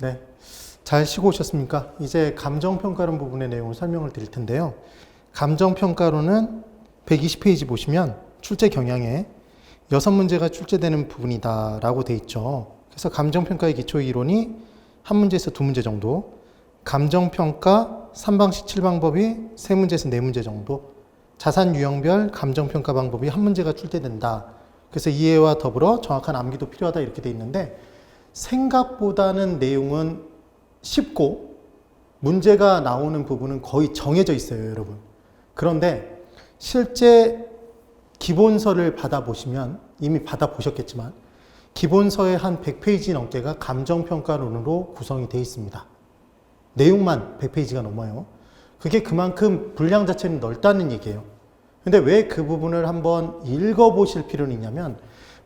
네, 잘 쉬고 오셨습니까? 이제 감정평가론 부분의 내용을 설명을 드릴 텐데요. 감정평가론은 120페이지 보시면 출제 경향에 6문제가 출제되는 부분이다라고 돼 있죠. 그래서 감정평가의 기초 이론이 한 문제에서 2문제 정도, 감정평가 3방식 7방법이 3문제에서 4문제 정도, 자산 유형별 감정평가 방법이 한 문제가 출제된다. 그래서 이해와 더불어 정확한 암기도 필요하다 이렇게 돼 있는데, 생각보다는 내용은 쉽고 문제가 나오는 부분은 거의 정해져 있어요, 여러분. 그런데 실제 기본서를 받아보시면, 이미 받아보셨겠지만 기본서의 한 100페이지 넘게가 감정평가론으로 구성이 되어 있습니다. 내용만 100페이지가 넘어요. 그게 그만큼 분량 자체는 넓다는 얘기예요. 근데 왜 그 부분을 한번 읽어보실 필요는 있냐면,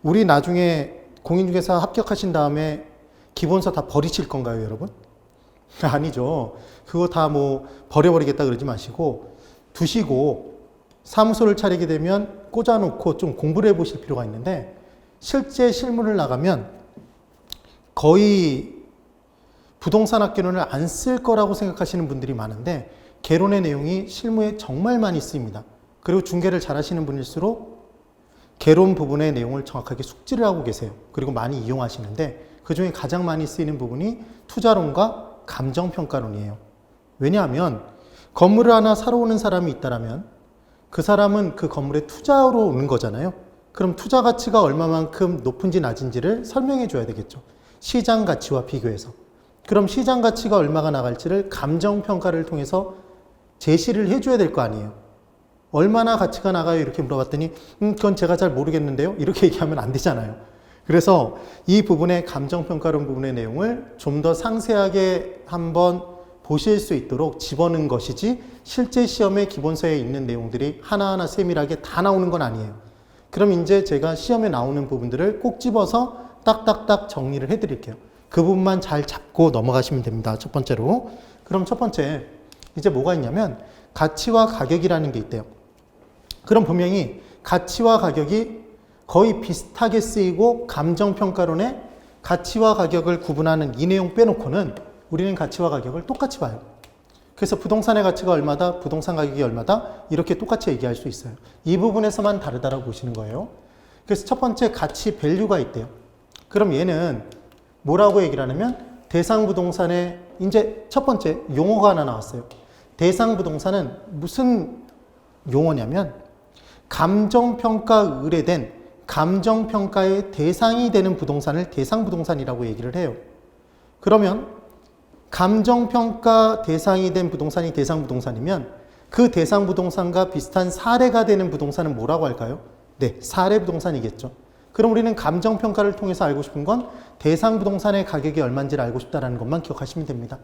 우리 나중에 공인중개사 합격하신 다음에 기본서 다 버리실 건가요, 여러분? 아니죠. 그거 다 뭐 버려버리겠다 그러지 마시고 두시고 사무소를 차리게 되면 꽂아놓고 좀 공부를 해보실 필요가 있는데, 실제 실무를 나가면 거의 부동산 학개론을 안 쓸 거라고 생각하시는 분들이 많은데, 개론의 내용이 실무에 정말 많이 쓰입니다. 그리고 중개를 잘 하시는 분일수록 개론 부분의 내용을 정확하게 숙지를 하고 계세요. 그리고 많이 이용하시는데, 그 중에 가장 많이 쓰이는 부분이 투자론과 감정평가론이에요. 왜냐하면 건물을 하나 사러 오는 사람이 있다면 그 사람은 그 건물에 투자로 오는 거잖아요. 그럼 투자 가치가 얼마만큼 높은지 낮은지를 설명해 줘야 되겠죠. 시장 가치와 비교해서. 그럼 시장 가치가 얼마가 나갈지를 감정평가를 통해서 제시를 해줘야 될 거 아니에요. 얼마나 가치가 나가요? 이렇게 물어봤더니 그건 제가 잘 모르겠는데요? 이렇게 얘기하면 안 되잖아요. 그래서 이 부분의 감정평가론 부분의 내용을 좀 더 상세하게 한번 보실 수 있도록 집어넣은 것이지, 실제 시험에 기본서에 있는 내용들이 하나하나 세밀하게 다 나오는 건 아니에요. 그럼 이제 제가 시험에 나오는 부분들을 꼭 집어서 딱딱딱 정리를 해드릴게요. 그 부분만 잘 잡고 넘어가시면 됩니다. 첫 번째로. 그럼 첫 번째, 이제 뭐가 있냐면 가치와 가격이라는 게 있대요. 그럼 분명히 가치와 가격이 거의 비슷하게 쓰이고, 감정평가론에 가치와 가격을 구분하는 이 내용 빼놓고는 우리는 가치와 가격을 똑같이 봐요. 그래서 부동산의 가치가 얼마다, 부동산 가격이 얼마다, 이렇게 똑같이 얘기할 수 있어요. 이 부분에서만 다르다라고 보시는 거예요. 그래서 첫 번째 가치 밸류가 있대요. 그럼 얘는 뭐라고 얘기를 하냐면, 대상 부동산의 이제 첫 번째 용어가 하나 나왔어요. 대상 부동산은 무슨 용어냐면, 감정평가 의뢰된 감정평가의 대상이 되는 부동산을 대상부동산이라고 얘기를 해요. 그러면 감정평가 대상이 된 부동산이 대상부동산이면, 그 대상부동산과 비슷한 사례가 되는 부동산은 뭐라고 할까요? 네, 사례부동산이겠죠. 그럼 우리는 감정평가를 통해서 알고 싶은 건 대상부동산의 가격이 얼마인지를 알고 싶다는 것만 기억하시면 됩니다.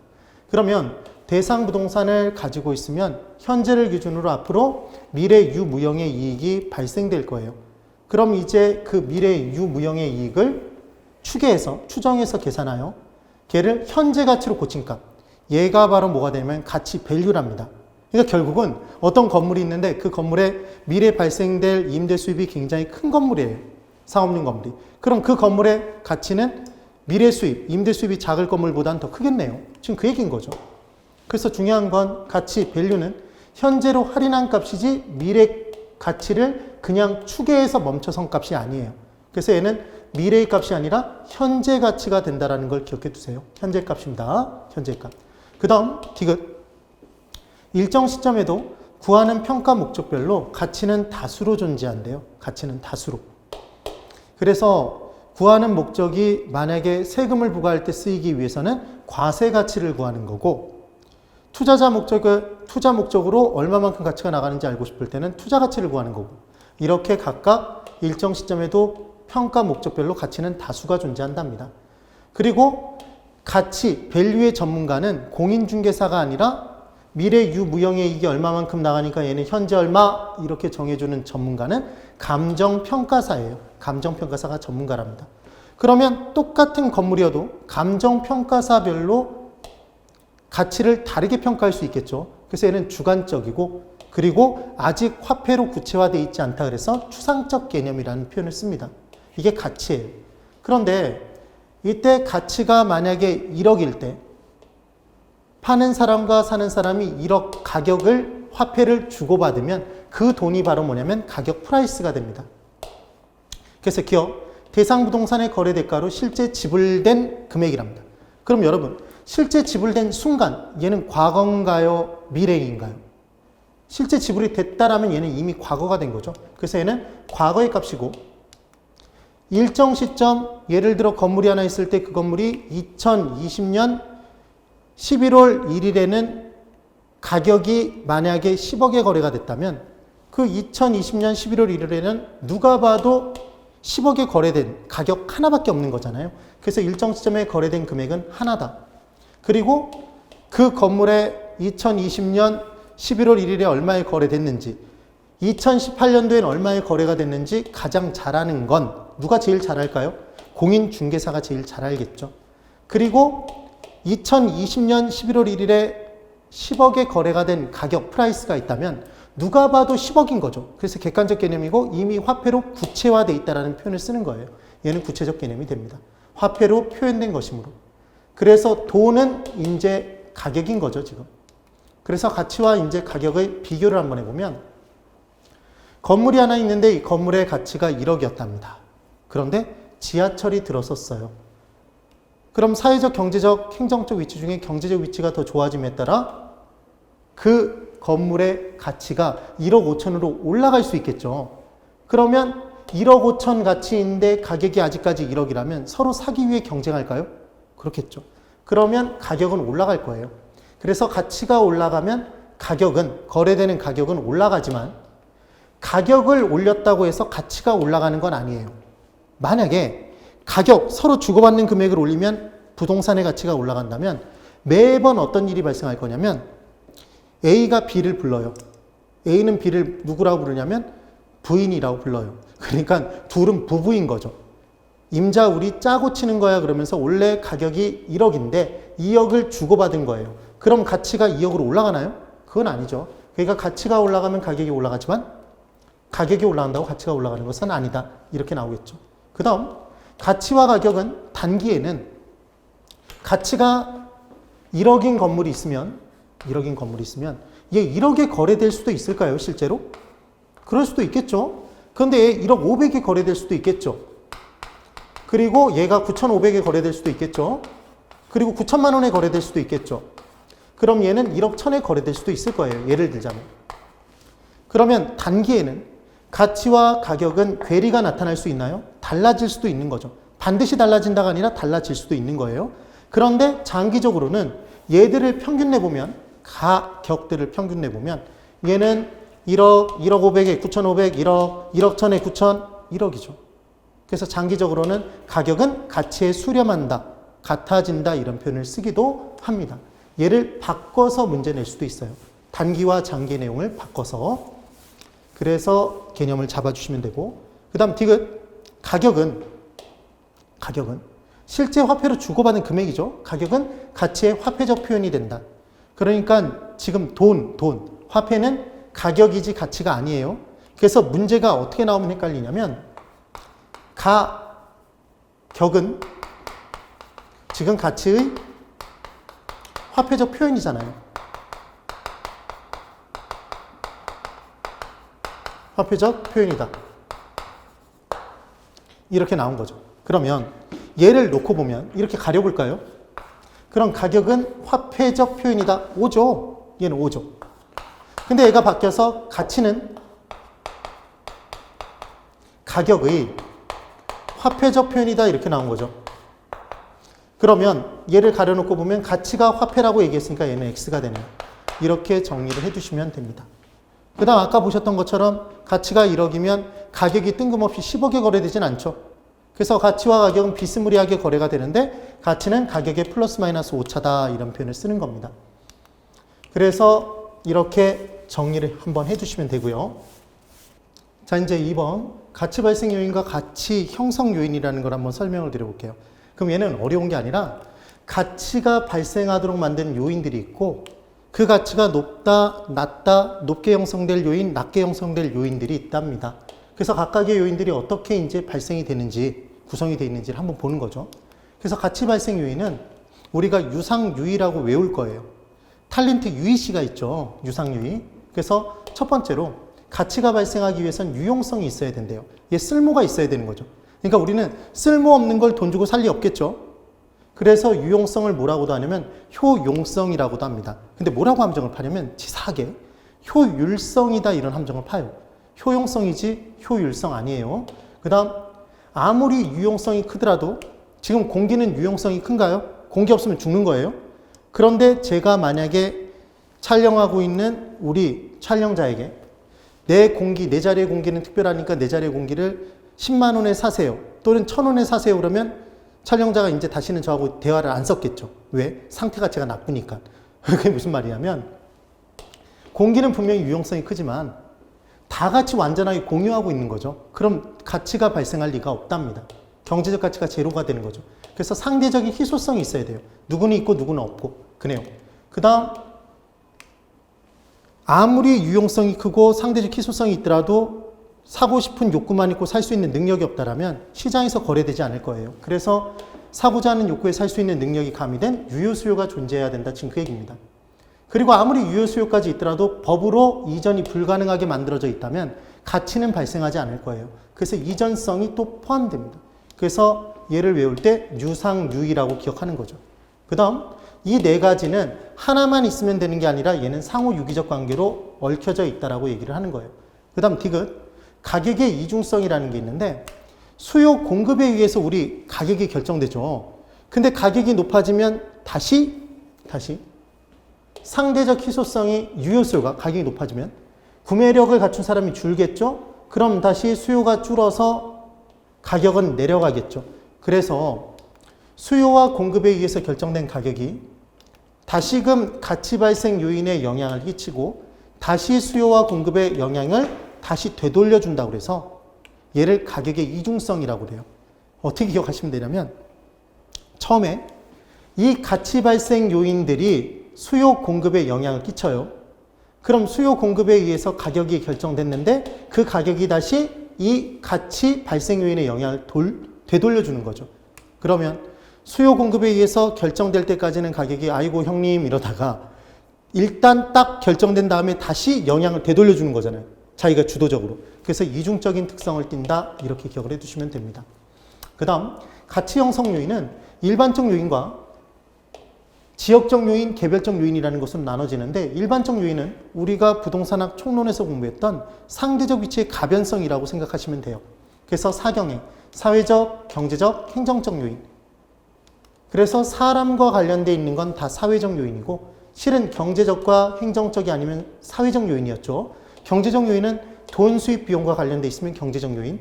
그러면 대상부동산을 가지고 있으면 현재를 기준으로 앞으로 미래 유무형의 이익이 발생될 거예요. 그럼 이제 그 미래 유무형의 이익을 추정해서 계산하여 걔를 현재 가치로 고친 값, 얘가 바로 뭐가 되면 가치 밸류랍니다. 그러니까 결국은 어떤 건물이 있는데 그 건물에 미래 발생될 임대 수입이 굉장히 큰 건물이에요. 상업용 건물이. 그럼 그 건물의 가치는 미래 수입, 임대 수입이 작을 건물보다는 더 크겠네요. 지금 그 얘기인 거죠. 그래서 중요한 건 가치 밸류는 현재로 할인한 값이지 미래 가치를 그냥 추계해서 멈춰선 값이 아니에요. 그래서 얘는 미래의 값이 아니라 현재 가치가 된다는 걸 기억해 두세요. 현재 값입니다. 현재 값. 그 다음 디귿. 일정 시점에도 구하는 평가 목적별로 가치는 다수로 존재한대요. 가치는 다수로. 그래서 구하는 목적이 만약에 세금을 부과할 때 쓰이기 위해서는 과세 가치를 구하는 거고, 투자 목적으로 얼마만큼 가치가 나가는지 알고 싶을 때는 투자 가치를 구하는 거고, 이렇게 각각 일정 시점에도 평가 목적별로 가치는 다수가 존재한답니다. 그리고 가치, 밸류의 전문가는 공인중개사가 아니라 미래 유무형의 이익이 얼마만큼 나가니까 얘는 현재 얼마 이렇게 정해주는 전문가는 감정평가사예요. 감정평가사가 전문가랍니다. 그러면 똑같은 건물이어도 감정평가사별로 가치를 다르게 평가할 수 있겠죠. 그래서 얘는 주관적이고, 그리고 아직 화폐로 구체화되어 있지 않다 그래서 추상적 개념이라는 표현을 씁니다. 이게 가치예요. 그런데 이때 가치가 만약에 1억일 때 파는 사람과 사는 사람이 1억 가격을 화폐를 주고받으면 그 돈이 바로 뭐냐면 가격 프라이스가 됩니다. 그래서 기억, 대상 부동산의 거래 대가로 실제 지불된 금액이랍니다. 그럼 여러분, 실제 지불된 순간 얘는 과거인가요? 미래인가요? 실제 지불이 됐다라면 얘는 이미 과거가 된 거죠. 그래서 얘는 과거의 값이고 일정 시점, 예를 들어 건물이 하나 있을 때 그 건물이 2020년 11월 1일에는 가격이 만약에 10억에 거래가 됐다면 그 2020년 11월 1일에는 누가 봐도 10억에 거래된 가격 하나밖에 없는 거잖아요. 그래서 일정 시점에 거래된 금액은 하나다. 그리고 그 건물에 2020년 11월 1일에 얼마에 거래됐는지 2018년도엔 얼마에 거래가 됐는지 가장 잘 아는 건 누가 제일 잘 알까요? 공인중개사가 제일 잘 알겠죠. 그리고 2020년 11월 1일에 10억에 거래가 된 가격 프라이스가 있다면 누가 봐도 10억인 거죠. 그래서 객관적 개념이고 이미 화폐로 구체화되어 있다는 표현을 쓰는 거예요. 얘는 구체적 개념이 됩니다. 화폐로 표현된 것이므로. 그래서 돈은 이제 가격인 거죠, 지금. 그래서 가치와 이제 가격의 비교를 한번 해보면 건물이 하나 있는데 이 건물의 가치가 1억이었답니다. 그런데 지하철이 들어섰어요. 그럼 사회적, 경제적, 행정적 위치 중에 경제적 위치가 더 좋아짐에 따라 그 건물의 가치가 1억 5천으로 올라갈 수 있겠죠. 그러면 1억 5천 가치인데 가격이 아직까지 1억이라면 서로 사기 위해 경쟁할까요? 그렇겠죠. 그러면 가격은 올라갈 거예요. 그래서 가치가 올라가면 가격은, 거래되는 가격은 올라가지만 가격을 올렸다고 해서 가치가 올라가는 건 아니에요. 만약에 가격, 서로 주고받는 금액을 올리면 부동산의 가치가 올라간다면 매번 어떤 일이 발생할 거냐면 A가 B를 불러요. A는 B를 누구라고 부르냐면 부인이라고 불러요. 그러니까 둘은 부부인 거죠. 임자 우리 짜고 치는 거야 그러면서 원래 가격이 1억인데 2억을 주고받은 거예요. 그럼 가치가 2억으로 올라가나요? 그건 아니죠. 그러니까 가치가 올라가면 가격이 올라가지만 가격이 올라간다고 가치가 올라가는 것은 아니다. 이렇게 나오겠죠. 그 다음 가치와 가격은 단기에는 가치가 1억인 건물이 있으면 얘 1억에 거래될 수도 있을까요? 실제로? 그럴 수도 있겠죠. 그런데 얘 1억 500에 거래될 수도 있겠죠. 그리고 얘가 9,500에 거래될 수도 있겠죠. 그리고 9천만 원에 거래될 수도 있겠죠. 그럼 얘는 1억 1,000에 거래될 수도 있을 거예요. 예를 들자면. 그러면 단기에는 가치와 가격은 괴리가 나타날 수 있나요? 달라질 수도 있는 거죠. 반드시 달라진다가 아니라 달라질 수도 있는 거예요. 그런데 장기적으로는 얘들을 평균 내보면 가격들을 평균 내보면 얘는 1억, 1억 500에 9,500, 1억, 1억 1,000에 9,000, 1억이죠. 그래서 장기적으로는 가격은 가치에 수렴한다, 같아진다 이런 표현을 쓰기도 합니다. 얘를 바꿔서 문제 낼 수도 있어요. 단기와 장기 내용을 바꿔서. 그래서 개념을 잡아주시면 되고 그 다음 디귿 가격은 실제 화폐로 주고받은 금액이죠. 가격은 가치의 화폐적 표현이 된다. 그러니까 지금 돈, 화폐는 가격이지 가치가 아니에요. 그래서 문제가 어떻게 나오면 헷갈리냐면 가격은 지금 가치의 화폐적 표현이잖아요. 화폐적 표현이다. 이렇게 나온 거죠. 그러면 얘를 놓고 보면 이렇게 가려볼까요? 그럼 가격은 화폐적 표현이다. 5죠. 얘는 5죠. 근데 얘가 바뀌어서 가치는 가격의 화폐적 표현이다. 이렇게 나온 거죠. 그러면 얘를 가려놓고 보면 가치가 화폐라고 얘기했으니까 얘는 X가 되네요. 이렇게 정리를 해주시면 됩니다. 그 다음 아까 보셨던 것처럼 가치가 1억이면 가격이 뜬금없이 10억에 거래되진 않죠. 그래서 가치와 가격은 비스무리하게 거래가 되는데 가치는 가격의 플러스 마이너스 오차다 이런 표현을 쓰는 겁니다. 그래서 이렇게 정리를 한번 해주시면 되고요. 자, 이제 2번 가치 발생 요인과 가치 형성 요인이라는 걸 한번 설명을 드려볼게요. 그럼 얘는 어려운 게 아니라 가치가 발생하도록 만드는 요인들이 있고 그 가치가 높다, 낮다, 높게 형성될 요인, 낮게 형성될 요인들이 있답니다. 그래서 각각의 요인들이 어떻게 이제 발생이 되는지, 구성이 되어 있는지를 한번 보는 거죠. 그래서 가치 발생 요인은 우리가 유상유의라고 외울 거예요. 탤런트 유의시가 있죠. 유상유의. 그래서 첫 번째로 가치가 발생하기 위해선 유용성이 있어야 된대요. 얘 쓸모가 있어야 되는 거죠. 그러니까 우리는 쓸모없는 걸 돈 주고 살 리 없겠죠. 그래서 유용성을 뭐라고도 하냐면 효용성이라고도 합니다. 근데 뭐라고 함정을 파냐면 치사하게 효율성이다 이런 함정을 파요. 효용성이지 효율성 아니에요. 그 다음 아무리 유용성이 크더라도 지금 공기는 유용성이 큰가요? 공기 없으면 죽는 거예요. 그런데 제가 만약에 촬영하고 있는 우리 촬영자에게 내 자리의 공기는 특별하니까 내 자리의 공기를 10만 원에 사세요. 또는 1,000원에 사세요. 그러면 촬영자가 이제 다시는 저하고 대화를 안 섞겠죠. 왜? 상태가 제가 나쁘니까. 그게 무슨 말이냐면 공기는 분명히 유용성이 크지만 다 같이 완전하게 공유하고 있는 거죠. 그럼 가치가 발생할 리가 없답니다. 경제적 가치가 제로가 되는 거죠. 그래서 상대적인 희소성이 있어야 돼요. 누구는 있고 누구는 없고. 그래요. 그 다음 아무리 유용성이 크고 상대적 희소성이 있더라도 사고 싶은 욕구만 있고 살 수 있는 능력이 없다라면 시장에서 거래되지 않을 거예요. 그래서 사고자 하는 욕구에 살 수 있는 능력이 가미된 유효수요가 존재해야 된다. 지금 그 얘기입니다. 그리고 아무리 유효수요까지 있더라도 법으로 이전이 불가능하게 만들어져 있다면 가치는 발생하지 않을 거예요. 그래서 이전성이 또 포함됩니다. 그래서 얘를 외울 때 유상유의라고 기억하는 거죠. 그 다음 이 네 가지는 하나만 있으면 되는 게 아니라 얘는 상호 유기적 관계로 얽혀져 있다라고 얘기를 하는 거예요. 그 다음 디귿 가격의 이중성이라는 게 있는데 수요 공급에 의해서 우리 가격이 결정되죠. 근데 가격이 높아지면 다시 상대적 희소성이 유효수요가 가격이 높아지면 구매력을 갖춘 사람이 줄겠죠. 그럼 다시 수요가 줄어서 가격은 내려가겠죠. 그래서 수요와 공급에 의해서 결정된 가격이 다시금 가치 발생 요인에 영향을 끼치고 다시 수요와 공급의 영향을 다시 되돌려준다고 그래서 얘를 가격의 이중성이라고 그래요. 어떻게 기억하시면 되냐면 처음에 이 가치 발생 요인들이 수요 공급에 영향을 끼쳐요. 그럼 수요 공급에 의해서 가격이 결정됐는데 그 가격이 다시 이 가치 발생 요인의 영향을 되돌려주는 거죠. 그러면 수요 공급에 의해서 결정될 때까지는 가격이 아이고 형님 이러다가 일단 딱 결정된 다음에 다시 영향을 되돌려주는 거잖아요. 자기가 주도적으로. 그래서 이중적인 특성을 띈다 이렇게 기억을 해두시면 됩니다. 그 다음 가치 형성 요인은 일반적 요인과 지역적 요인, 개별적 요인이라는 것으로 나눠지는데 일반적 요인은 우리가 부동산학 총론에서 공부했던 상대적 위치의 가변성이라고 생각하시면 돼요. 그래서 사경행, 사회적, 경제적, 행정적 요인. 그래서 사람과 관련되어 있는 건 다 사회적 요인이고 실은 경제적과 행정적이 아니면 사회적 요인이었죠. 경제적 요인은 돈 수입 비용과 관련되어 있으면 경제적 요인,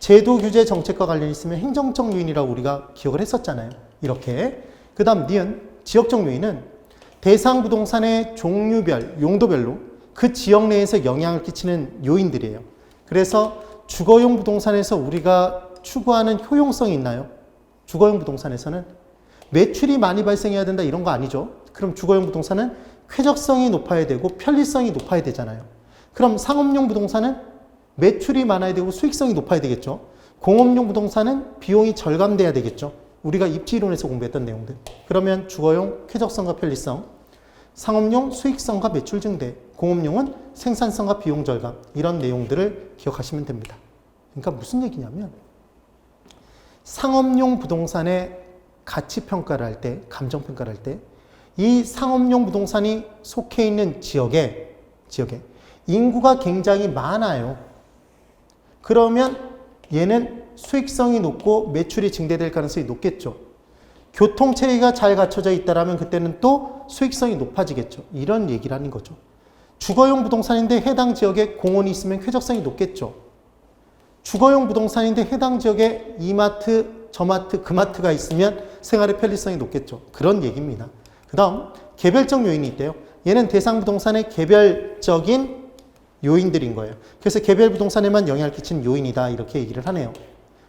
제도 규제 정책과 관련이 있으면 행정적 요인이라고 우리가 기억을 했었잖아요. 이렇게. 그 다음 니은 지역적 요인은 대상 부동산의 종류별, 용도별로 그 지역 내에서 영향을 끼치는 요인들이에요. 그래서 주거용 부동산에서 우리가 추구하는 효용성이 있나요? 주거용 부동산에서는 매출이 많이 발생해야 된다 이런 거 아니죠. 그럼 주거용 부동산은 쾌적성이 높아야 되고 편리성이 높아야 되잖아요. 그럼 상업용 부동산은 매출이 많아야 되고 수익성이 높아야 되겠죠. 공업용 부동산은 비용이 절감돼야 되겠죠. 우리가 입지이론에서 공부했던 내용들. 그러면 주거용 쾌적성과 편리성, 상업용 수익성과 매출 증대, 공업용은 생산성과 비용 절감 이런 내용들을 기억하시면 됩니다. 그러니까 무슨 얘기냐면 상업용 부동산의 가치 평가를 할 때, 감정 평가를 할 때 이 상업용 부동산이 속해 있는 지역에 인구가 굉장히 많아요. 그러면 얘는 수익성이 높고 매출이 증대될 가능성이 높겠죠. 교통 체계가 잘 갖춰져 있다라면 그때는 또 수익성이 높아지겠죠. 이런 얘기를 하는 거죠. 주거용 부동산인데 해당 지역에 공원이 있으면 쾌적성이 높겠죠. 주거용 부동산인데 해당 지역에 이마트, 저마트, 그마트가 있으면 생활의 편리성이 높겠죠. 그런 얘기입니다. 그 다음 개별적 요인이 있대요. 얘는 대상 부동산의 개별적인 요인들인 거예요. 그래서 개별 부동산에만 영향을 끼치는 요인이다 이렇게 얘기를 하네요.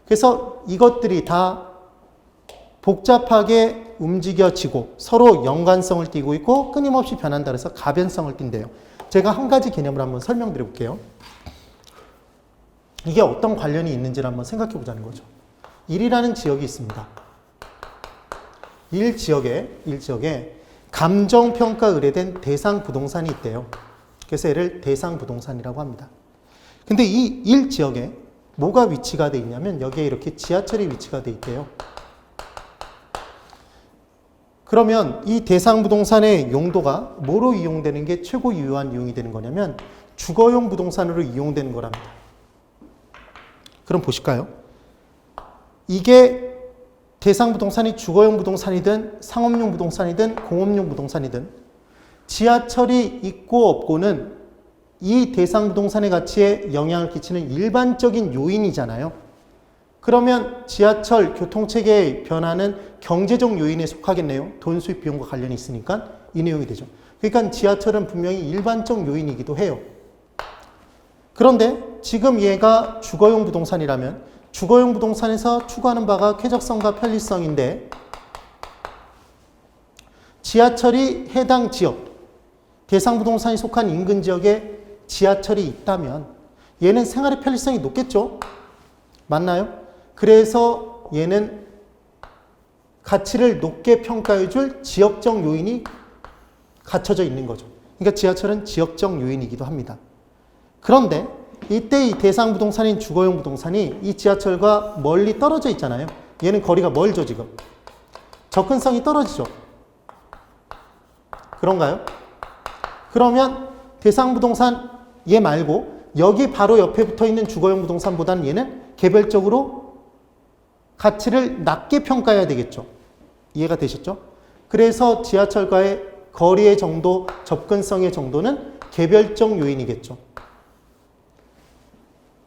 그래서 이것들이 다 복잡하게 움직여지고 서로 연관성을 띠고 있고 끊임없이 변한다 그래서 가변성을 띈대요. 제가 한 가지 개념을 한번 설명드려 볼게요. 이게 어떤 관련이 있는지를 한번 생각해 보자는 거죠. 1이라는 지역이 있습니다. 일지역에 감정평가 의뢰된 대상 부동산이 있대요. 그래서 얘를 대상 부동산이라고 합니다. 근데 이 1지역에 뭐가 위치가 돼 있냐면 여기에 이렇게 지하철이 위치가 돼 있대요. 그러면 이 대상 부동산의 용도가 뭐로 이용되는 게 최고 유효한 이용이 되는 거냐면 주거용 부동산으로 이용되는 거랍니다. 그럼 보실까요? 이게 대상 부동산이 주거용 부동산이든 상업용 부동산이든 공업용 부동산이든 지하철이 있고 없고는 이 대상 부동산의 가치에 영향을 끼치는 일반적인 요인이잖아요. 그러면 지하철 교통체계의 변화는 경제적 요인에 속하겠네요. 돈 수입 비용과 관련이 있으니까 이 내용이 되죠. 그러니까 지하철은 분명히 일반적 요인이기도 해요. 그런데 지금 얘가 주거용 부동산이라면 주거용 부동산에서 추구하는 바가 쾌적성과 편리성인데 지하철이 해당 지역, 대상 부동산이 속한 인근 지역에 지하철이 있다면 얘는 생활의 편리성이 높겠죠? 맞나요? 그래서 얘는 가치를 높게 평가해줄 지역적 요인이 갖춰져 있는 거죠. 그러니까 지하철은 지역적 요인이기도 합니다. 그런데 이때 이 대상 부동산인 주거용 부동산이 이 지하철과 멀리 떨어져 있잖아요. 얘는 거리가 멀죠, 지금. 접근성이 떨어지죠. 그런가요? 그러면 대상 부동산 얘 말고 여기 바로 옆에 붙어 있는 주거용 부동산보다는 얘는 개별적으로 가치를 낮게 평가해야 되겠죠. 이해가 되셨죠? 그래서 지하철과의 거리의 정도, 접근성의 정도는 개별적 요인이겠죠.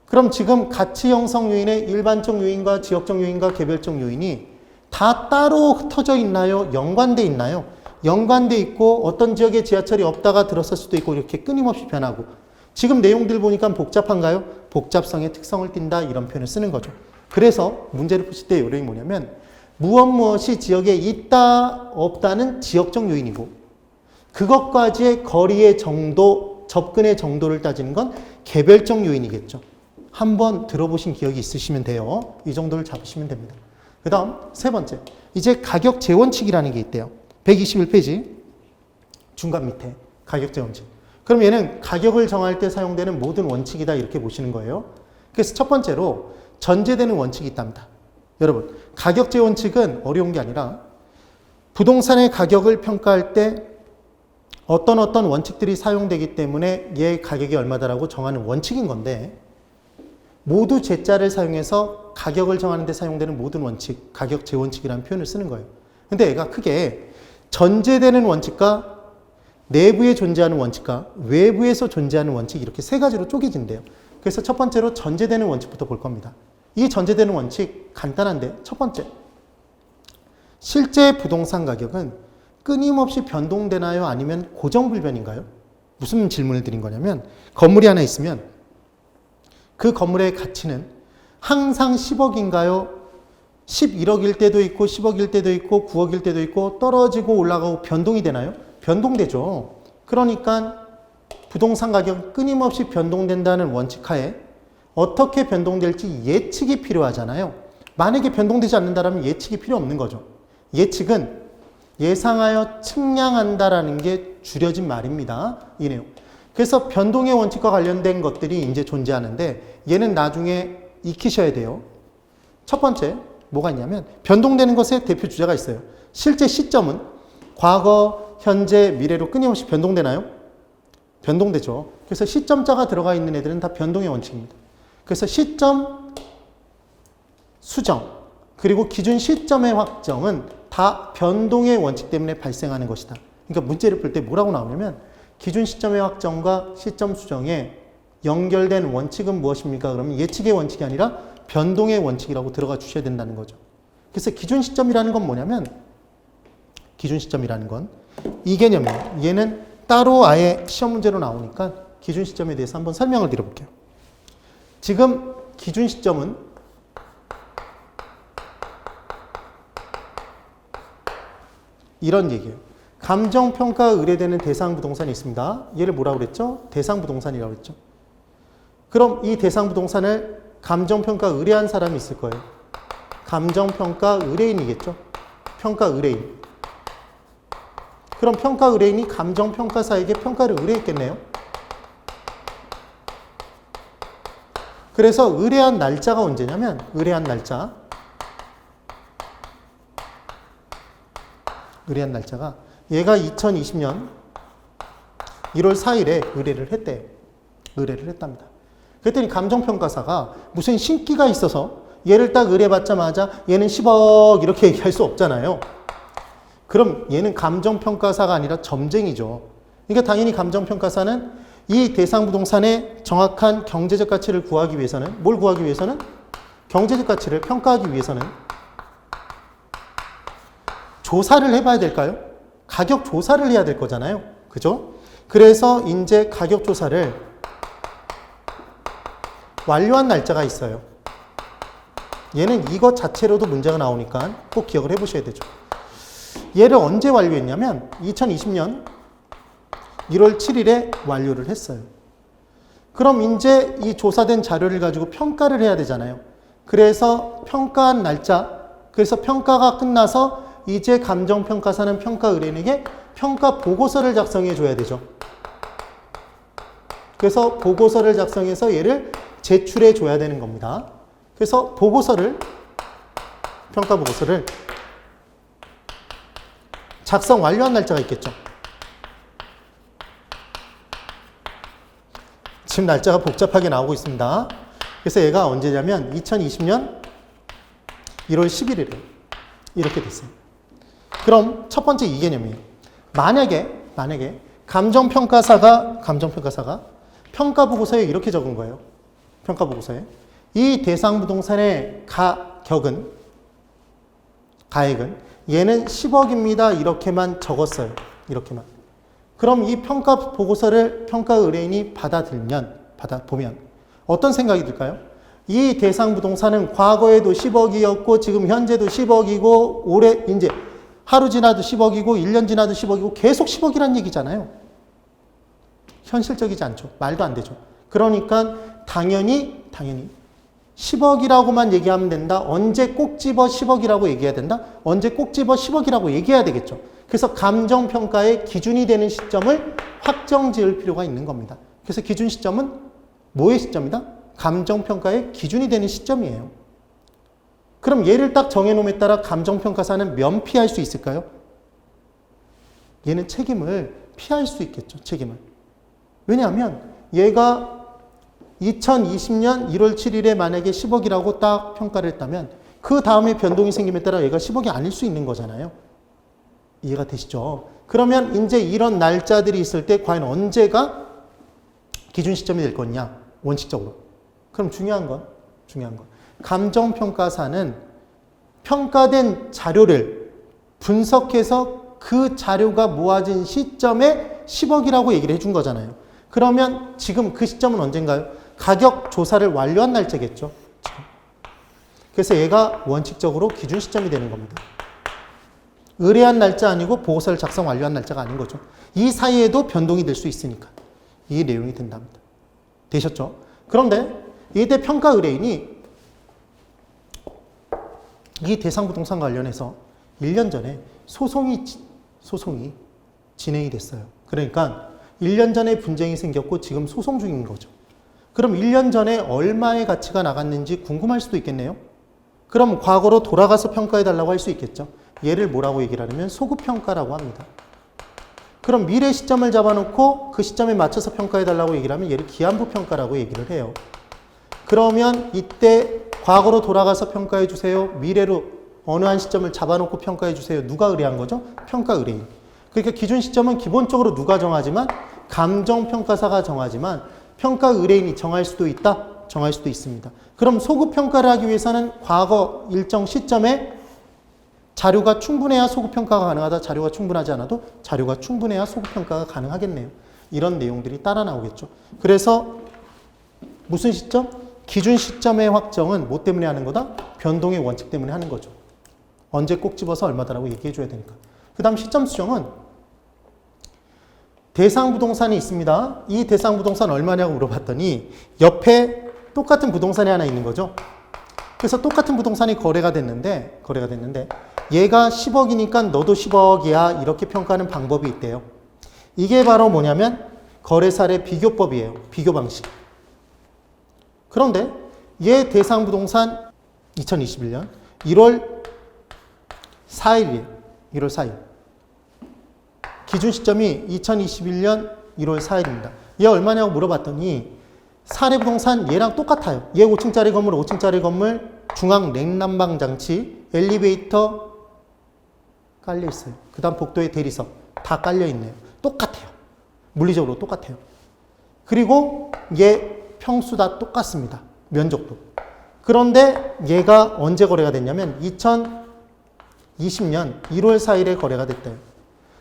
그럼 지금 가치 형성 요인의 일반적 요인과 지역적 요인과 개별적 요인이 다 따로 흩어져 있나요? 연관돼 있나요? 연관돼 있고 어떤 지역에 지하철이 없다가 들었을 수도 있고 이렇게 끊임없이 변하고 지금 내용들 보니까 복잡한가요? 복잡성의 특성을 띈다 이런 표현을 쓰는 거죠. 그래서 문제를 푸실 때 요령이 뭐냐면 무엇이 지역에 있다 없다는 지역적 요인이고 그것까지의 거리의 정도, 접근의 정도를 따지는 건 개별적 요인이겠죠. 한번 들어보신 기억이 있으시면 돼요. 이 정도를 잡으시면 됩니다. 그 다음 세 번째, 이제 가격 재원칙이라는 게 있대요. 121페이지 중간 밑에 가격 재원칙. 그럼 얘는 가격을 정할 때 사용되는 모든 원칙이다 이렇게 보시는 거예요. 그래서 첫 번째로 전제되는 원칙이 있답니다. 여러분, 가격 재원칙은 어려운 게 아니라 부동산의 가격을 평가할 때 어떤 원칙들이 사용되기 때문에 얘 가격이 얼마다라고 정하는 원칙인 건데 모두 제자를 사용해서 가격을 정하는 데 사용되는 모든 원칙, 가격 재원칙이라는 표현을 쓰는 거예요. 근데 얘가 크게 전제되는 원칙과 내부에 존재하는 원칙과 외부에서 존재하는 원칙 이렇게 세 가지로 쪼개진대요. 그래서 첫 번째로 전제되는 원칙부터 볼 겁니다. 이 전제되는 원칙 간단한데 첫 번째, 실제 부동산 가격은 끊임없이 변동되나요? 아니면 고정불변인가요? 무슨 질문을 드린 거냐면 건물이 하나 있으면 그 건물의 가치는 항상 10억인가요? 11억일 때도 있고 10억일 때도 있고 9억일 때도 있고 떨어지고 올라가고 변동이 되나요? 변동되죠. 그러니까 부동산 가격은 끊임없이 변동된다는 원칙하에 어떻게 변동될지 예측이 필요하잖아요. 만약에 변동되지 않는다면 예측이 필요 없는 거죠. 예측은 예상하여 측량한다라는 게 줄여진 말입니다. 이 내용. 그래서 변동의 원칙과 관련된 것들이 이제 존재하는데 얘는 나중에 익히셔야 돼요. 첫 번째 뭐가 있냐면 변동되는 것의 대표 주자가 있어요. 실제 시점은 과거, 현재, 미래로 끊임없이 변동되나요? 변동되죠. 그래서 시점자가 들어가 있는 애들은 다 변동의 원칙입니다. 그래서 시점 수정 그리고 기준 시점의 확정은 다 변동의 원칙 때문에 발생하는 것이다. 그러니까 문제를 풀 때 뭐라고 나오냐면 기준 시점의 확정과 시점 수정에 연결된 원칙은 무엇입니까? 그러면 예측의 원칙이 아니라 변동의 원칙이라고 들어가 주셔야 된다는 거죠. 그래서 기준 시점이라는 건 뭐냐면 기준 시점이라는 건 이 개념이에요. 얘는 따로 아예 시험 문제로 나오니까 기준 시점에 대해서 한번 설명을 드려볼게요. 지금 기준 시점은 이런 얘기예요. 감정평가 의뢰되는 대상 부동산이 있습니다. 얘를 뭐라고 그랬죠? 대상 부동산이라고 그랬죠. 그럼 이 대상 부동산을 감정평가 의뢰한 사람이 있을 거예요. 감정평가 의뢰인이겠죠. 평가 의뢰인. 그럼 평가 의뢰인이 감정평가사에게 평가를 의뢰했겠네요. 그래서 의뢰한 날짜가 언제냐면 의뢰한 날짜가 얘가 2020년 1월 4일에 의뢰를 했대요. 의뢰를 했답니다. 그랬더니 감정평가사가 무슨 신기가 있어서 얘를 딱 의뢰받자마자 얘는 10억 이렇게 얘기할 수 없잖아요. 그럼 얘는 감정평가사가 아니라 점쟁이죠. 그러니까 당연히 감정평가사는 이 대상 부동산의 정확한 경제적 가치를 구하기 위해서는 뭘 구하기 위해서는? 경제적 가치를 평가하기 위해서는 조사를 해봐야 될까요? 가격 조사를 해야 될 거잖아요. 그죠? 그래서 이제 가격 조사를 완료한 날짜가 있어요. 얘는 이것 자체로도 문제가 나오니까 꼭 기억을 해보셔야 되죠. 얘를 언제 완료했냐면 2020년 1월 7일에 완료를 했어요. 그럼 이제 이 조사된 자료를 가지고 평가를 해야 되잖아요. 그래서 평가한 날짜, 그래서 평가가 끝나서 이제 감정평가사는 평가 의뢰인에게 평가 보고서를 작성해 줘야 되죠. 그래서 보고서를 작성해서 얘를 제출해 줘야 되는 겁니다. 그래서 보고서를, 평가 보고서를 작성 완료한 날짜가 있겠죠. 지금 날짜가 복잡하게 나오고 있습니다. 그래서 얘가 언제냐면 2020년 1월 11일에 이렇게 됐어요. 그럼 첫 번째 이 개념이에요. 만약에 감정평가사가 평가 보고서에 이렇게 적은 거예요. 평가 보고서에 이 대상 부동산의 가액은 얘는 10억입니다. 이렇게만 적었어요. 이렇게만. 그럼 이 평가 보고서를 평가 의뢰인이 받아보면 어떤 생각이 들까요? 이 대상 부동산은 과거에도 10억이었고 지금 현재도 10억이고 올해 이제 하루 지나도 10억이고 1년 지나도 10억이고 계속 10억이란 얘기잖아요. 현실적이지 않죠. 말도 안 되죠. 그러니까 당연히 10억이라고만 얘기하면 된다. 언제 꼭 집어 10억이라고 얘기해야 된다. 언제 꼭 집어 10억이라고 얘기해야 되겠죠. 그래서 감정평가의 기준이 되는 시점을 확정 지을 필요가 있는 겁니다. 그래서 기준 시점은 뭐의 시점이다? 감정평가의 기준이 되는 시점이에요. 그럼 얘를 딱 정해놓음에 따라 감정평가사는 면피할 수 있을까요? 얘는 책임을 피할 수 있겠죠. 책임을. 왜냐하면 얘가 2020년 1월 7일에 만약에 10억이라고 딱 평가를 했다면 그 다음에 변동이 생김에 따라 얘가 10억이 아닐 수 있는 거잖아요. 이해가 되시죠? 그러면 이제 이런 날짜들이 있을 때 과연 언제가 기준 시점이 될 거냐? 원칙적으로. 그럼 중요한 건 감정평가사는 평가된 자료를 분석해서 그 자료가 모아진 시점에 10억이라고 얘기를 해준 거잖아요. 그러면 지금 그 시점은 언젠가요? 가격 조사를 완료한 날짜겠죠. 그래서 얘가 원칙적으로 기준 시점이 되는 겁니다. 의뢰한 날짜 아니고 보고서를 작성 완료한 날짜가 아닌 거죠. 이 사이에도 변동이 될 수 있으니까 이 내용이 된답니다. 되셨죠? 그런데 이때 평가 의뢰인이 이 대상 부동산 관련해서 1년 전에 소송이 진행이 됐어요. 그러니까 1년 전에 분쟁이 생겼고 지금 소송 중인 거죠. 그럼 1년 전에 얼마의 가치가 나갔는지 궁금할 수도 있겠네요. 그럼 과거로 돌아가서 평가해달라고 할 수 있겠죠. 얘를 뭐라고 얘기를 하냐면 소급평가라고 합니다. 그럼 미래 시점을 잡아놓고 그 시점에 맞춰서 평가해달라고 얘기를 하면 얘를 기한부평가라고 얘기를 해요. 그러면 이때 과거로 돌아가서 평가해주세요. 미래로 어느 한 시점을 잡아놓고 평가해주세요. 누가 의뢰한 거죠? 평가 의뢰인. 그러니까 기준 시점은 기본적으로 누가 정하지만 감정평가사가 정하지만 평가 의뢰인이 정할 수도 있다? 정할 수도 있습니다. 그럼 소급평가를 하기 위해서는 과거 일정 시점에 자료가 충분해야 소급평가가 가능하다. 자료가 충분하지 않아도 자료가 충분해야 소급평가가 가능하겠네요. 이런 내용들이 따라 나오겠죠. 그래서 무슨 시점? 기준 시점의 확정은 뭐 때문에 하는 거다? 변동의 원칙 때문에 하는 거죠. 언제 꼭 집어서 얼마다라고 얘기해 줘야 되니까. 그 다음 시점 수정은 대상 부동산이 있습니다. 이 대상 부동산 얼마냐고 물어봤더니 옆에 똑같은 부동산이 하나 있는 거죠. 그래서 똑같은 부동산이 거래가 됐는데 얘가 10억이니까 너도 10억이야. 이렇게 평가하는 방법이 있대요. 이게 바로 뭐냐면 거래사례 비교법이에요. 비교 방식. 그런데 얘 대상 부동산 2021년 1월 4일이에요. 1월 4일. 기준 시점이 2021년 1월 4일입니다. 얘 얼마냐고 물어봤더니 사례 부동산 얘랑 똑같아요. 얘 5층짜리 건물, 5층짜리 건물, 중앙 냉난방 장치, 엘리베이터 깔려 있어요. 그 다음 복도에 대리석 다 깔려 있네요. 똑같아요. 물리적으로 똑같아요. 그리고 얘 평수 다 똑같습니다. 면적도. 그런데 얘가 언제 거래가 됐냐면 2020년 1월 4일에 거래가 됐대요.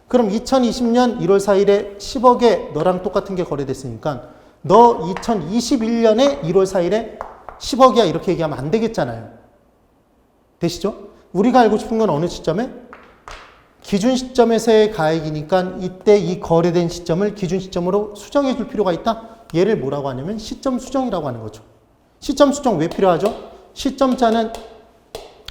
그럼 2020년 1월 4일에 10억에 너랑 똑같은 게 거래됐으니까 너 2021년에 1월 4일에 10억이야 이렇게 얘기하면 안 되겠잖아요. 되시죠? 우리가 알고 싶은 건 어느 시점에? 기준 시점에서의 가액이니까 이때 이 거래된 시점을 기준 시점으로 수정해 줄 필요가 있다? 얘를 뭐라고 하냐면 시점 수정이라고 하는 거죠. 시점 수정 왜 필요하죠? 시점자는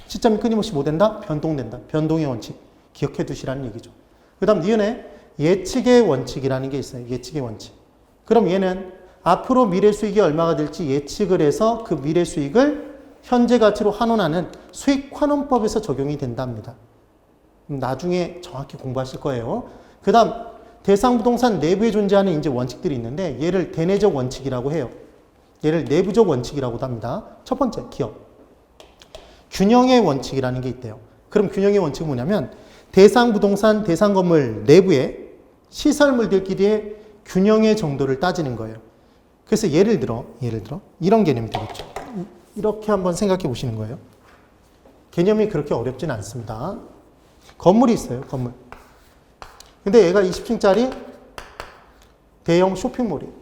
시점이 끊임없이 뭐 된다? 변동된다. 변동의 원칙. 기억해 두시라는 얘기죠. 그 다음 니은에 예측의 원칙이라는 게 있어요. 예측의 원칙. 그럼 얘는 앞으로 미래 수익이 얼마가 될지 예측을 해서 그 미래 수익을 현재 가치로 환원하는 수익 환원법에서 적용이 된답니다. 나중에 정확히 공부하실 거예요. 그 다음 대상 부동산 내부에 존재하는 이제 원칙들이 있는데 얘를 대내적 원칙이라고 해요. 얘를 내부적 원칙이라고도 합니다. 첫 번째 기억. 균형의 원칙이라는 게 있대요. 그럼 균형의 원칙은 뭐냐면 대상 부동산, 대상 건물 내부의 시설물들끼리의 균형의 정도를 따지는 거예요. 그래서 예를 들어 이런 개념이 되겠죠. 이렇게 한번 생각해 보시는 거예요. 개념이 그렇게 어렵진 않습니다. 건물이 있어요. 건물. 근데 얘가 20층짜리 대형 쇼핑몰이에요.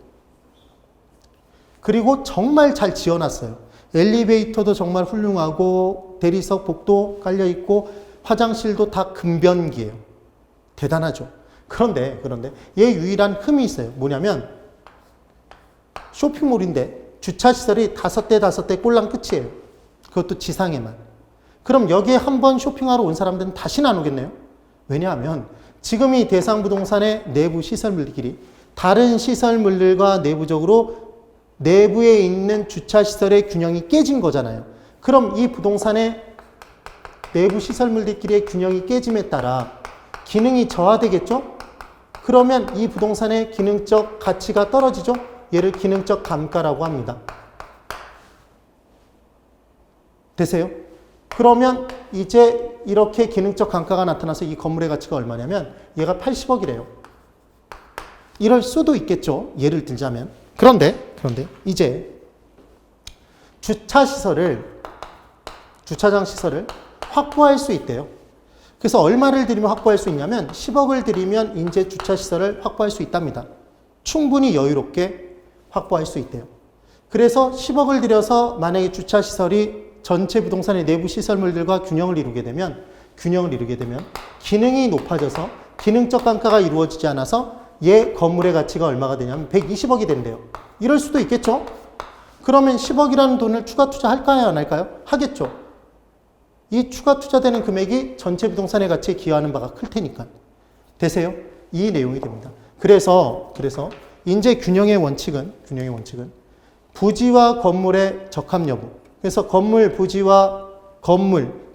그리고 정말 잘 지어놨어요. 엘리베이터도 정말 훌륭하고 대리석 복도 깔려있고 화장실도 다 금변기예요. 대단하죠. 그런데 얘 유일한 흠이 있어요. 뭐냐면 쇼핑몰인데 주차시설이 5대 꼴랑 끝이에요. 그것도 지상에만. 그럼 여기에 한번 쇼핑하러 온 사람들은 다시는 안 오겠네요. 왜냐하면 지금 이 대상 부동산의 내부 시설물들끼리 다른 시설물들과 내부적으로 내부에 있는 주차시설의 균형이 깨진 거잖아요. 그럼 이 부동산의 내부 시설물들끼리의 균형이 깨짐에 따라 기능이 저하되겠죠? 그러면 이 부동산의 기능적 가치가 떨어지죠? 얘를 기능적 감가라고 합니다. 되세요? 그러면 이제 이렇게 기능적 감가가 나타나서 이 건물의 가치가 얼마냐면 얘가 80억이래요. 이럴 수도 있겠죠. 예를 들자면. 그런데 이제 주차장 시설을 확보할 수 있대요. 그래서 얼마를 들이면 확보할 수 있냐면 10억을 들이면 이제 주차시설을 확보할 수 있답니다. 충분히 여유롭게 확보할 수 있대요. 그래서 10억을 들여서 만약에 주차시설이 전체 부동산의 내부 시설물들과 균형을 이루게 되면 기능이 높아져서 기능적 감가가 이루어지지 않아서 얘 건물의 가치가 얼마가 되냐면 120억이 된대요. 이럴 수도 있겠죠? 그러면 10억이라는 돈을 추가 투자할까요? 안 할까요? 하겠죠. 이 추가 투자되는 금액이 전체 부동산의 가치에 기여하는 바가 클 테니까. 되세요? 이 내용이 됩니다. 그래서 인재 균형의 원칙은 부지와 건물의 적합 여부. 그래서 건물 부지와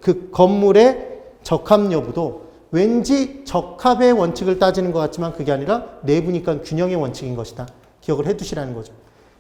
그 건물의 적합 여부도 왠지 적합의 원칙을 따지는 것 같지만 그게 아니라 내부니까 균형의 원칙인 것이다. 기억을 해 두시라는 거죠.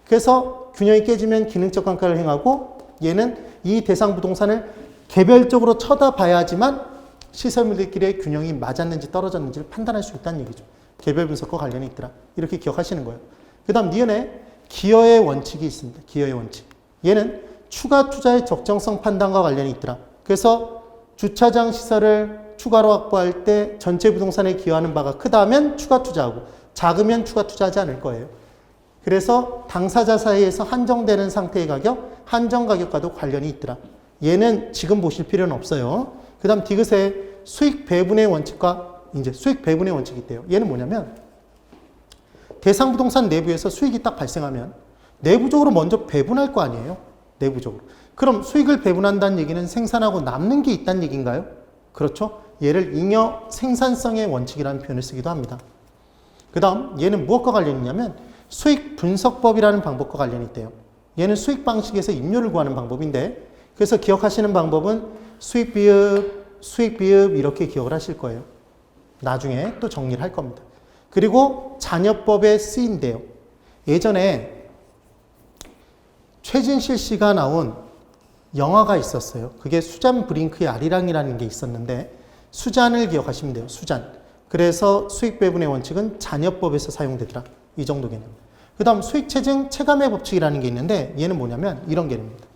그래서 균형이 깨지면 기능적 감가를 행하고 얘는 이 대상 부동산을 개별적으로 쳐다봐야지만 시설물들끼리의 균형이 맞았는지 떨어졌는지를 판단할 수 있다는 얘기죠. 개별 분석과 관련이 있더라. 이렇게 기억하시는 거예요. 그 다음 니은에 기여의 원칙이 있습니다. 기여의 원칙. 얘는 추가 투자의 적정성 판단과 관련이 있더라. 그래서 주차장 시설을 추가로 확보할 때 전체 부동산에 기여하는 바가 크다면 추가 투자하고 작으면 추가 투자하지 않을 거예요. 그래서 당사자 사이에서 한정되는 상태의 가격, 한정 가격과도 관련이 있더라. 얘는 지금 보실 필요는 없어요. 그 다음 디귿의 수익 배분의 원칙과 이제 수익 배분의 원칙이 있대요. 얘는 뭐냐면 대상 부동산 내부에서 수익이 딱 발생하면 내부적으로 먼저 배분할 거 아니에요. 내부적으로. 그럼 수익을 배분한다는 얘기는 생산하고 남는 게 있다는 얘기인가요? 그렇죠? 얘를 잉여 생산성의 원칙이라는 표현을 쓰기도 합니다. 그 다음 얘는 무엇과 관련이 있냐면 수익 분석법이라는 방법과 관련이 있대요. 얘는 수익 방식에서 임료를 구하는 방법인데 그래서 기억하시는 방법은 수익 비읍 이렇게 기억을 하실 거예요. 나중에 또 정리를 할 겁니다. 그리고 잔여법에 쓰인대요. 예전에 최진실 씨가 나온 영화가 있었어요. 그게 수잔 브링크의 아리랑이라는 게 있었는데 수잔을 기억하시면 돼요. 수잔. 그래서 수익 배분의 원칙은 잔여법에서 사용되더라. 이 정도 개념. 그 다음 수익체증 체감의 법칙이라는 게 있는데 얘는 뭐냐면 이런 개념입니다.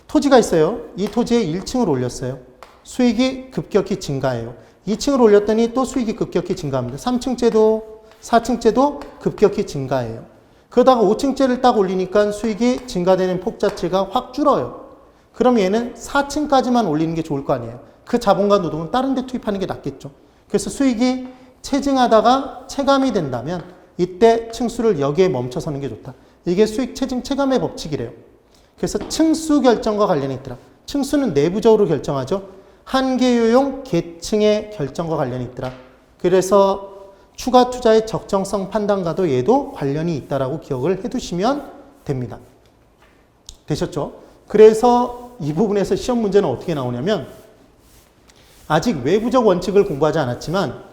토지가 있어요. 이 토지에 1층을 올렸어요. 수익이 급격히 증가해요. 2층을 올렸더니 또 수익이 급격히 증가합니다. 3층째도 4층째도 급격히 증가해요. 그러다가 5층째를 딱 올리니까 수익이 증가되는 폭 자체가 확 줄어요. 그럼 얘는 4층까지만 올리는 게 좋을 거 아니에요. 그 자본과 노동은 다른 데 투입하는 게 낫겠죠. 그래서 수익이 체증하다가 체감이 된다면 이때 층수를 여기에 멈춰서는 게 좋다. 이게 수익 체증 체감의 법칙이래요. 그래서 층수 결정과 관련이 있더라. 층수는 내부적으로 결정하죠. 한계요용 계층의 결정과 관련이 있더라. 그래서 추가 투자의 적정성 판단과도 얘도 관련이 있다라고 기억을 해두시면 됩니다. 되셨죠? 그래서 이 부분에서 시험 문제는 어떻게 나오냐면 아직 외부적 원칙을 공부하지 않았지만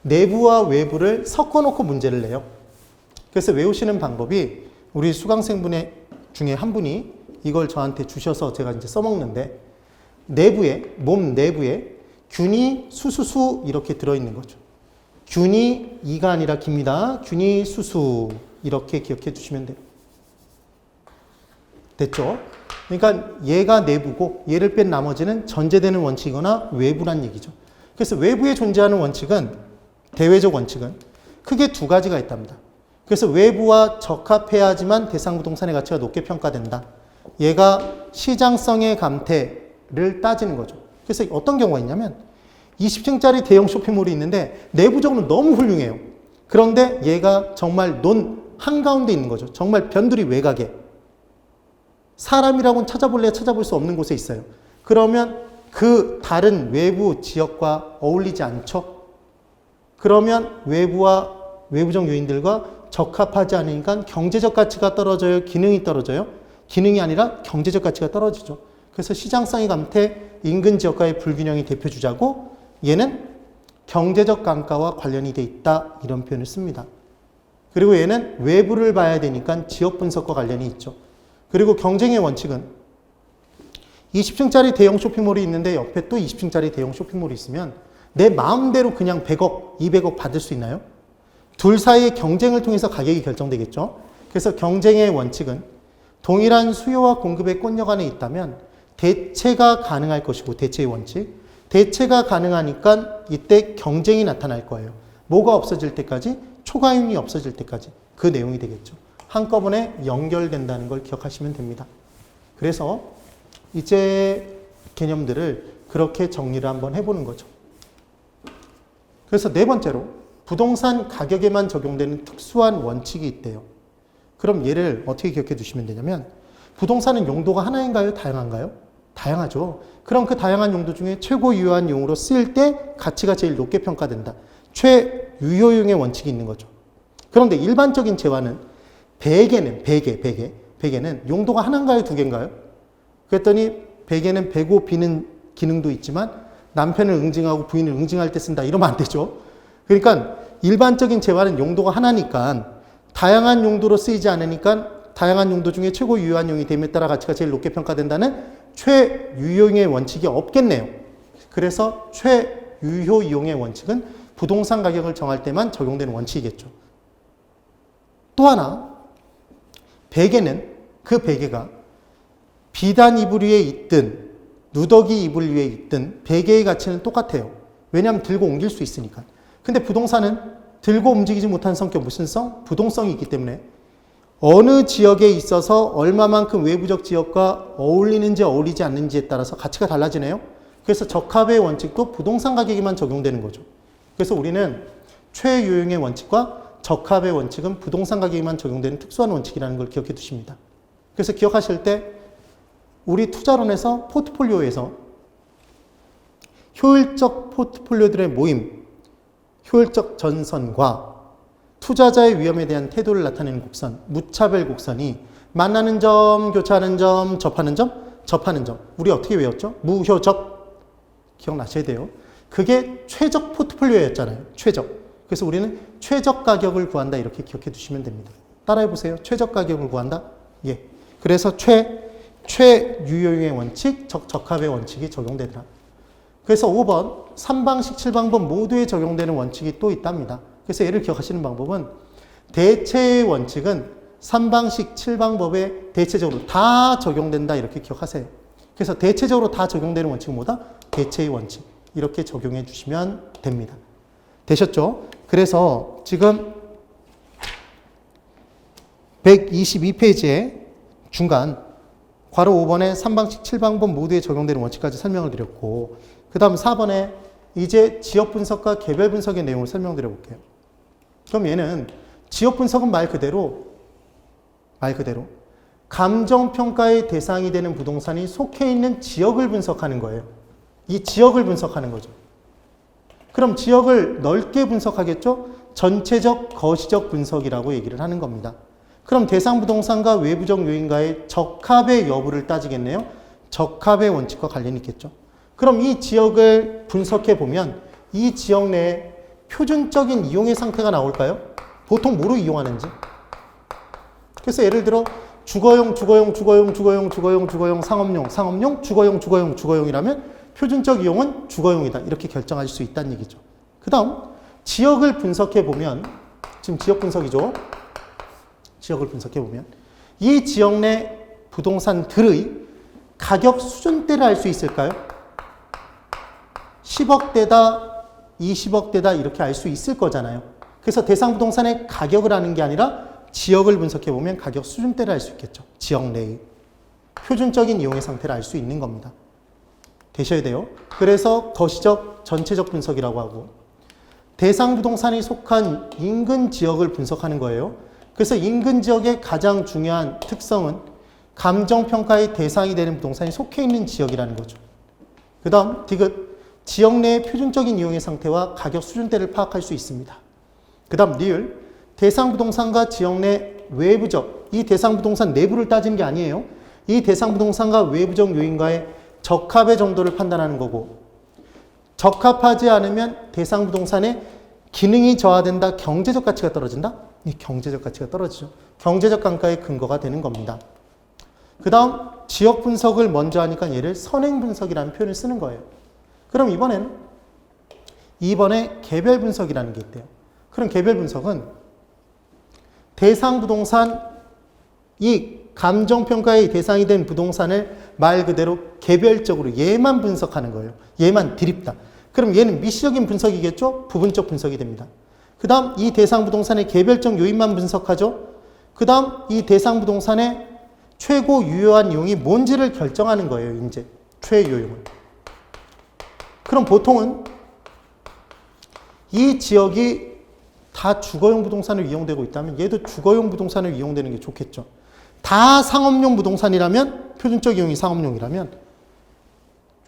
내부와 외부를 섞어놓고 문제를 내요. 그래서 외우시는 방법이 우리 수강생분 중에 한 분이 이걸 저한테 주셔서 제가 이제 써먹는데 내부에, 몸 내부에 균이 수수수 이렇게 들어있는 거죠. 균이 이가 아니라 기입니다. 균이 수수 이렇게 기억해 주시면 돼요. 됐죠? 그러니까 얘가 내부고 얘를 뺀 나머지는 전제되는 원칙이거나 외부란 얘기죠. 그래서 외부에 존재하는 원칙은 대외적 원칙은 크게 두 가지가 있답니다. 그래서 외부와 적합해야지만 대상 부동산의 가치가 높게 평가된다. 얘가 시장성의 감퇴를 따지는 거죠. 그래서 어떤 경우가 있냐면 20층짜리 대형 쇼핑몰이 있는데 내부적으로 너무 훌륭해요. 그런데 얘가 정말 논 한가운데 있는 거죠. 정말 변두리 외곽에. 사람이라고는 찾아볼 수 없는 곳에 있어요. 그러면 그 다른 외부 지역과 어울리지 않죠? 그러면 외부적 요인들과 적합하지 않으니까 경제적 가치가 떨어져요? 기능이 떨어져요? 기능이 아니라 경제적 가치가 떨어지죠. 그래서 시장성의 감퇴, 인근 지역과의 불균형이 대표주자고 얘는 경제적 감가와 관련이 돼 있다. 이런 표현을 씁니다. 그리고 얘는 외부를 봐야 되니까 지역 분석과 관련이 있죠. 그리고 경쟁의 원칙은 20층짜리 대형 쇼핑몰이 있는데 옆에 또 20층짜리 대형 쇼핑몰이 있으면 내 마음대로 그냥 100억, 200억 받을 수 있나요? 둘 사이의 경쟁을 통해서 가격이 결정되겠죠. 그래서 경쟁의 원칙은 동일한 수요와 공급의 꽃역 안에 있다면 대체가 가능할 것이고 대체의 원칙. 대체가 가능하니까 이때 경쟁이 나타날 거예요. 뭐가 없어질 때까지? 초과이윤이 없어질 때까지. 그 내용이 되겠죠. 한꺼번에 연결된다는 걸 기억하시면 됩니다. 그래서 이제 개념들을 그렇게 정리를 한번 해보는 거죠. 그래서 네 번째로 부동산 가격에만 적용되는 특수한 원칙이 있대요. 그럼 얘를 어떻게 기억해 두시면 되냐면 부동산은 용도가 하나인가요? 다양한가요? 다양하죠. 그럼 그 다양한 용도 중에 최고 유효한 용으로 쓰일 때 가치가 제일 높게 평가된다. 최유효용의 원칙이 있는 거죠. 그런데 일반적인 재화는 베개는 용도가 하나인가요? 두 개인가요? 그랬더니 베개는 베고 비는 기능도 있지만 남편을 응징하고 부인을 응징할 때 쓴다. 이러면 안 되죠. 그러니까 일반적인 재화는 용도가 하나니까 다양한 용도로 쓰이지 않으니까 다양한 용도 중에 최고 유효한 용이 됨에 따라 가치가 제일 높게 평가된다는 최유효용의 원칙이 없겠네요. 그래서 최유효 이용의 원칙은 부동산 가격을 정할 때만 적용되는 원칙이겠죠. 또 하나, 그 베개가 비단 이불 위에 있든 누더기 이불 위에 있든 베개의 가치는 똑같아요. 왜냐하면 들고 옮길 수 있으니까. 근데 부동산은 들고 움직이지 못한 성격, 무슨 성? 부동성이 있기 때문에 어느 지역에 있어서 얼마만큼 외부적 지역과 어울리는지 어울리지 않는지에 따라서 가치가 달라지네요. 그래서 적합의 원칙도 부동산 가격에만 적용되는 거죠. 그래서 우리는 최유용의 원칙과 적합의 원칙은 부동산 가격에만 적용되는 특수한 원칙이라는 걸 기억해 두십니다. 그래서 기억하실 때 우리 투자론에서 포트폴리오에서 효율적 포트폴리오들의 모임, 효율적 전선과 투자자의 위험에 대한 태도를 나타내는 곡선, 무차별 곡선이 만나는 점, 교차하는 점, 접하는 점, 접하는 점. 우리 어떻게 외웠죠? 무효적. 기억나셔야 돼요. 그게 최적 포트폴리오였잖아요. 최적. 그래서 우리는 최적 가격을 구한다 이렇게 기억해 두시면 됩니다. 따라해 보세요. 최적 가격을 구한다. 예. 그래서 최유효의 원칙, 적합의 원칙이 적용되더라. 그래서 5번, 3방식, 7방법 모두에 적용되는 원칙이 또 있답니다. 그래서 얘를 기억하시는 방법은 대체의 원칙은 3방식, 7방법에 대체적으로 다 적용된다 이렇게 기억하세요. 그래서 대체적으로 다 적용되는 원칙은 뭐다? 대체의 원칙. 이렇게 적용해 주시면 됩니다. 되셨죠? 그래서 지금 122페이지에 중간 괄호 5번에 3방식 7방법 모두에 적용되는 원칙까지 설명을 드렸고 그 다음 4번에 이제 지역 분석과 개별 분석의 내용을 설명드려 볼게요. 그럼 얘는 지역 분석은 말 그대로 감정평가의 대상이 되는 부동산이 속해 있는 지역을 분석하는 거예요. 이 지역을 분석하는 거죠. 그럼 지역을 넓게 분석하겠죠? 전체적 거시적 분석이라고 얘기를 하는 겁니다. 그럼 대상 부동산과 외부적 요인과의 적합의 여부를 따지겠네요. 적합의 원칙과 관련이 있겠죠. 그럼 이 지역을 분석해 보면 이 지역 내에 표준적인 이용의 상태가 나올까요? 보통 뭐로 이용하는지. 그래서 예를 들어 주거용, 상업용, 주거용이라면 표준적 이용은 주거용이다. 이렇게 결정하실 수 있다는 얘기죠. 그 다음 지역을 분석해 보면 지금 지역 분석이죠. 지역을 분석해 보면 이 지역 내 부동산들의 가격 수준대를 알 수 있을까요? 10억대다, 20억대다 이렇게 알 수 있을 거잖아요. 그래서 대상 부동산의 가격을 아는 게 아니라 지역을 분석해 보면 가격 수준대를 알 수 있겠죠. 지역 내의 표준적인 이용의 상태를 알 수 있는 겁니다. 되셔야 돼요. 그래서 거시적, 전체적 분석이라고 하고 대상 부동산이 속한 인근 지역을 분석하는 거예요. 그래서 인근 지역의 가장 중요한 특성은 감정평가의 대상이 되는 부동산이 속해 있는 지역이라는 거죠. 그 다음 디귿, 지역 내의 표준적인 이용의 상태와 가격 수준대를 파악할 수 있습니다. 그 다음 리을, 대상 부동산과 지역 내 외부적, 이 대상 부동산 내부를 따지는 게 아니에요. 이 대상 부동산과 외부적 요인과의 적합의 정도를 판단하는 거고 적합하지 않으면 대상 부동산의 기능이 저하된다, 경제적 가치가 떨어진다? 이 경제적 가치가 떨어지죠. 경제적 감가의 근거가 되는 겁니다. 그 다음 지역 분석을 먼저 하니까 얘를 선행 분석이라는 표현을 쓰는 거예요. 그럼 이번에 개별 분석이라는 게 있대요. 그럼 개별 분석은 대상 부동산, 이 감정평가의 대상이 된 부동산을 말 그대로 개별적으로 얘만 분석하는 거예요. 얘만 드립다. 그럼 얘는 미시적인 분석이겠죠? 부분적 분석이 됩니다. 그 다음 이 대상 부동산의 개별적 요인만 분석하죠? 그 다음 이 대상 부동산의 최고 유효한 이용이 뭔지를 결정하는 거예요. 이제 최유효용을. 그럼 보통은 이 지역이 다 주거용 부동산을 이용되고 있다면 얘도 주거용 부동산을 이용되는 게 좋겠죠. 다 상업용 부동산이라면, 표준적 이용이 상업용이라면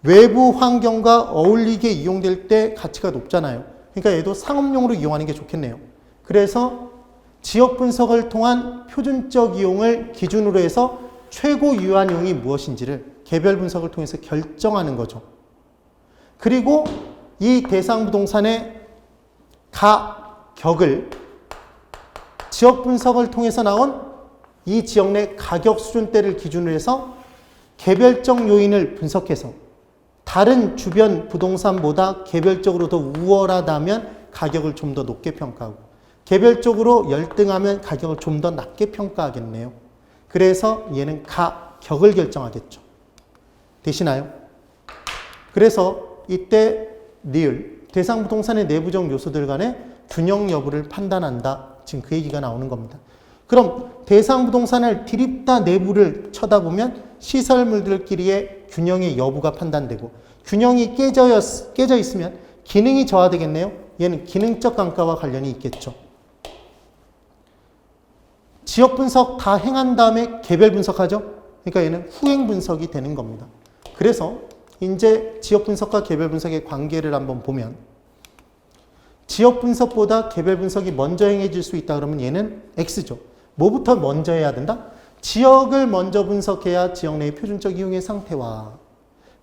외부 환경과 어울리게 이용될 때 가치가 높잖아요. 그러니까 얘도 상업용으로 이용하는 게 좋겠네요. 그래서 지역 분석을 통한 표준적 이용을 기준으로 해서 최고 유효한 이용이 무엇인지를 개별 분석을 통해서 결정하는 거죠. 그리고 이 대상 부동산의 가격을 지역 분석을 통해서 나온 이 지역 내 가격 수준대를 기준으로 해서 개별적 요인을 분석해서 다른 주변 부동산보다 개별적으로 더 우월하다면 가격을 좀 더 높게 평가하고 개별적으로 열등하면 가격을 좀 더 낮게 평가하겠네요. 그래서 얘는 가격을 결정하겠죠. 되시나요? 그래서 이때 리을, 대상 부동산의 내부적 요소들 간의 균형 여부를 판단한다. 지금 그 얘기가 나오는 겁니다. 그럼 대상 부동산을 드립다 내부를 쳐다보면 시설물들끼리의 균형의 여부가 판단되고 균형이 깨져 있으면 기능이 저하되겠네요. 얘는 기능적 감가와 관련이 있겠죠. 지역 분석 다 행한 다음에 개별 분석하죠. 그러니까 얘는 후행 분석이 되는 겁니다. 그래서 이제 지역 분석과 개별 분석의 관계를 한번 보면 지역 분석보다 개별 분석이 먼저 행해질 수 있다 그러면 얘는 X죠. 뭐부터 먼저 해야 된다? 지역을 먼저 분석해야 지역 내의 표준적 이용의 상태와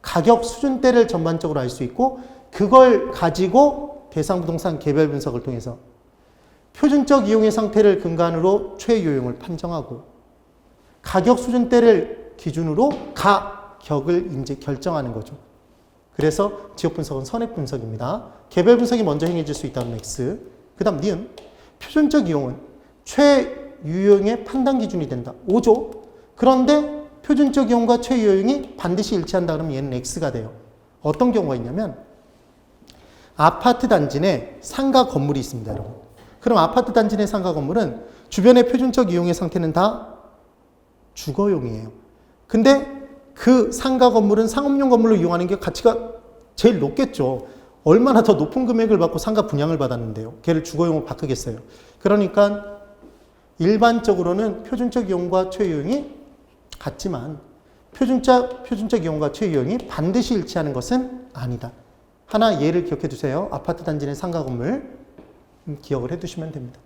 가격 수준대를 전반적으로 알 수 있고 그걸 가지고 대상 부동산 개별 분석을 통해서 표준적 이용의 상태를 근간으로 최요용을 판정하고 가격 수준대를 기준으로 가격을 이제 결정하는 거죠. 그래서 지역 분석은 선액 분석입니다. 개별 분석이 먼저 행해질 수 있다는 X. 그 다음 니은 표준적 이용은 최유용의 판단 기준이 된다. 5조. 그런데 표준적 이용과 최유용이 반드시 일치한다 그러면 얘는 X가 돼요. 어떤 경우가 있냐면 아파트 단지 내 상가 건물이 있습니다, 여러분. 그럼 아파트 단지 내 상가 건물은 주변의 표준적 이용의 상태는 다 주거용이에요. 근데 그 상가 건물은 상업용 건물로 이용하는 게 가치가 제일 높겠죠. 얼마나 더 높은 금액을 받고 상가 분양을 받았는데요. 걔를 주거용으로 바꾸겠어요. 그러니까 일반적으로는 표준적 이용과 최유용이 같지만 표준적 이용과 최유용이 반드시 일치하는 것은 아니다. 하나 예를 기억해 두세요. 아파트 단지 내 상가 건물 기억을 해 두시면 됩니다.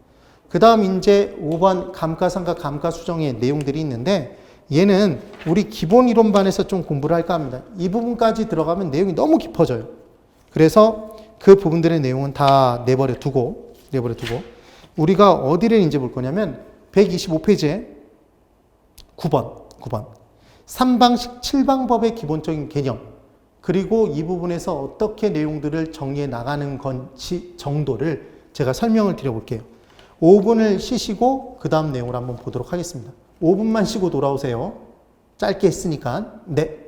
그 다음 이제 5번 감가상가 감가수정의 내용들이 있는데 얘는 우리 기본 이론반에서 좀 공부를 할까 합니다. 이 부분까지 들어가면 내용이 너무 깊어져요. 그래서 그 부분들의 내용은 다 내버려 두고 우리가 어디를 이제 볼 거냐면 125페이지에 9번 3방식 7방법의 기본적인 개념 그리고 이 부분에서 어떻게 내용들을 정리해 나가는 건지 정도를 제가 설명을 드려볼게요. 5분을 쉬시고 그 다음 내용을 한번 보도록 하겠습니다. 5분만 쉬고 돌아오세요. 짧게 했으니까. 네.